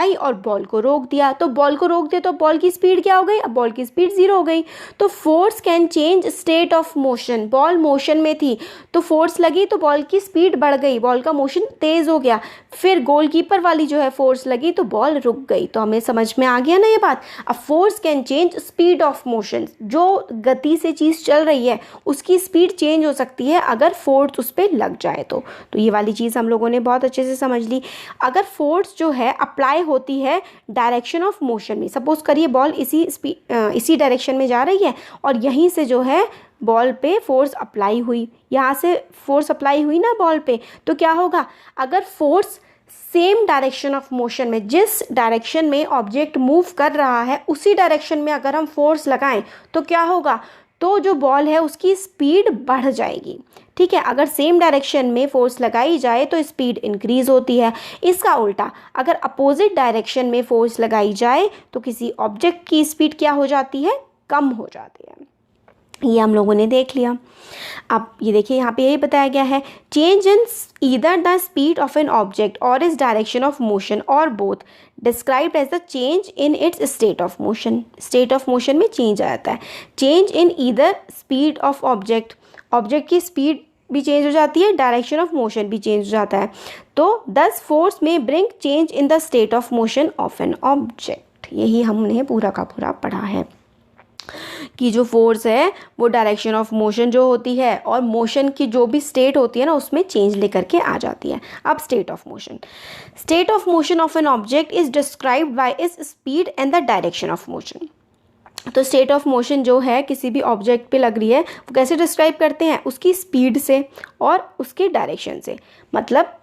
आई और बॉल को रोक दिया, तो बॉल को रोक दिया तो बॉल की स्पीड क्या हो गई, अब बॉल की स्पीड 0 हो गई। तो force can change state of motion, ball motion में थी तो फोर्स लगी तो बॉल की स्पीड बढ़ गई, बॉल का मोशन तेज हो गया। फिर गोलकीपर वाली जो है फोर्स लगी तो बॉल रुक गई। तो हमें समझ में आ गया ना ये बात। अब force can change speed of motion, जो गति से चीज़ चल रही है उसकी स्पीड चेंज हो सकती है अगर फोर्स उस पर लग जाए तो ये वाली चीज़ हम लोगों ने बहुत अच्छे से समझ ली। अगर फोर्स जो है अप्लाई होती है डायरेक्शन ऑफ मोशन में, सपोज करिए बॉल इसी डायरेक्शन में जा रही है और यहीं से जो है बॉल पे फोर्स अप्लाई हुई, यहाँ से फोर्स अप्लाई हुई ना बॉल पे, तो क्या होगा, अगर force same direction of motion में, जिस डायरेक्शन में ऑब्जेक्ट मूव कर रहा है उसी डायरेक्शन में अगर हम फोर्स लगाएं तो क्या होगा, तो जो बॉल है उसकी स्पीड बढ़ जाएगी। ठीक है, अगर सेम डायरेक्शन में फोर्स लगाई जाए तो स्पीड इंक्रीज होती है। इसका उल्टा अगर अपोजिट डायरेक्शन में फोर्स लगाई जाए तो किसी ऑब्जेक्ट की स्पीड क्या हो जाती है, कम हो जाती है। ये हम लोगों ने देख लिया। अब ये देखिए यहाँ पे यही बताया गया है, change in either the speed of an object or is direction of motion or both described as the change in its state of motion. State of motion में चेंज आ जाता है। Change in either speed of object, object की speed भी change हो जाती है, direction of motion भी चेंज हो जाता है। तो दस फोर्स में bring change in the state of motion of an object. यही हमने पूरा का पूरा पढ़ा है कि जो फोर्स है वो डायरेक्शन ऑफ मोशन जो होती है और मोशन की जो भी स्टेट होती है ना उसमें चेंज लेकर के आ जाती है। अब state of motion, state of motion of an object is described bye its speed and the direction of motion. तो स्टेट ऑफ मोशन जो है किसी भी ऑब्जेक्ट पे लग रही है वो कैसे डिस्क्राइब करते हैं, उसकी स्पीड से और उसके डायरेक्शन से। मतलब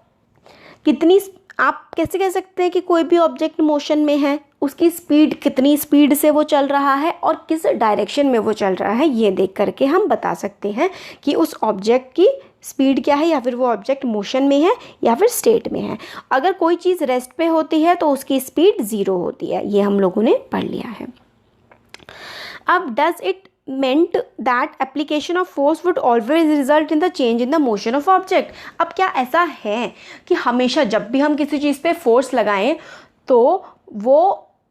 कितनी, आप कैसे कह सकते हैं कि कोई भी ऑब्जेक्ट मोशन में है, उसकी स्पीड कितनी स्पीड से वो चल रहा है और किस डायरेक्शन में वो चल रहा है, ये देख करके हम बता सकते हैं कि उस ऑब्जेक्ट की स्पीड क्या है या फिर वो ऑब्जेक्ट मोशन में है या फिर स्टेट में है। अगर कोई चीज़ रेस्ट पे होती है तो उसकी स्पीड 0 होती है, ये हम लोगों ने पढ़ लिया है। अब does it meant that application of force would always result in the change in the motion of object। अब क्या ऐसा है कि हमेशा जब भी हम किसी चीज़ पे फोर्स लगाएं तो वो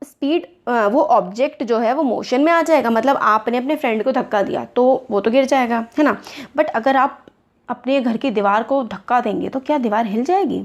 स्पीड, वो ऑब्जेक्ट जो है वो मोशन में आ जाएगा। मतलब आपने अपने फ्रेंड को धक्का दिया तो वो तो गिर जाएगा, है ना। बट अगर आप अपने घर की दीवार को धक्का देंगे तो क्या दीवार हिल जाएगी?